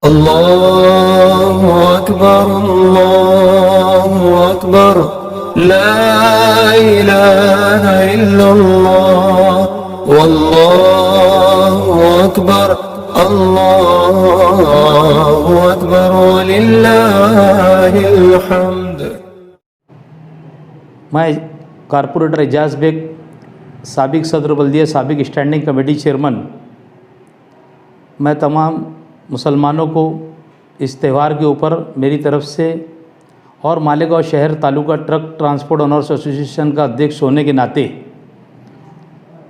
अल्लाहु अकबर ला इलाहा इल्लल्लाह वल्लाहु अकबर अल्लाहु अकबर वलिल्लाहिल हम्द। मैं कारपोरेटर एजाज बेग, साबिक सदर बल्दिया, साबिक स्टैंडिंग कमेटी चेयरमैन, मैं तमाम मुसलमानों को इस त्यौहार के ऊपर मेरी तरफ से और मालेगांव शहर taluka truck transport owners association का अध्यक्ष होने के नाते,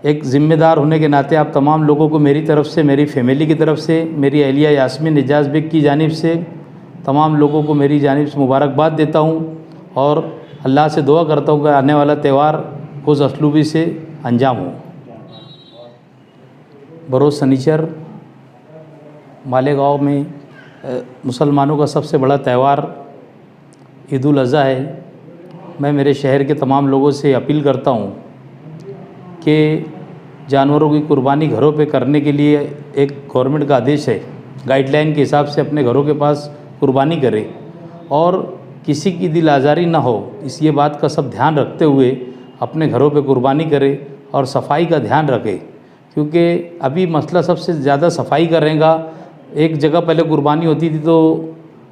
एक ज़िम्मेदार होने के नाते आप तमाम लोगों को मेरी तरफ से, मेरी फैमिली की तरफ से, मेरी अहलिया यास्मीन एजाज बेग की जानिब से तमाम लोगों को मेरी जानिब से मुबारकबाद देता हूँ और अल्लाह से दुआ करता हूँ कि आने वाला त्यौहार उस असलूबी से अंजाम हो। बरोज़ शनिचर मालेगांव में मुसलमानों का सबसे बड़ा त्यौहार ईद उल अज़हा है। मैं मेरे शहर के तमाम लोगों से अपील करता हूँ कि जानवरों की कुर्बानी घरों पे करने के लिए एक गवर्नमेंट का आदेश है, गाइडलाइन के हिसाब से अपने घरों के पास कुर्बानी करें और किसी की दिल आज़ारी ना हो, इस ये बात का सब ध्यान रखते हुए अपने घरों पे कुर्बानी करें और सफाई का ध्यान रखें, क्योंकि अभी मसला सबसे ज़्यादा सफाई का रहेगा। एक जगह पहले कुर्बानी होती थी तो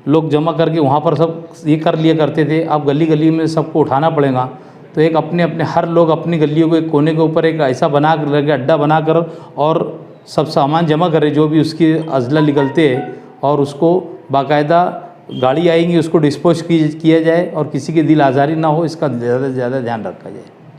लोग जमा करके वहाँ पर सब ये कर लिया करते थे, अब गली गली में सबको उठाना पड़ेगा। तो एक अपने अपने हर लोग अपनी गलियों को एक कोने के ऊपर एक ऐसा बना कर लगे अड्डा बनाकर और सब सामान जमा करे जो भी उसकी अजला निकलते हैं और उसको बाकायदा गाड़ी आएंगी उसको डिस्पोज किया जाए और किसी की दिल आज़ारी ना हो, इसका ज़्यादा से ज़्यादा ध्यान रखा जाए।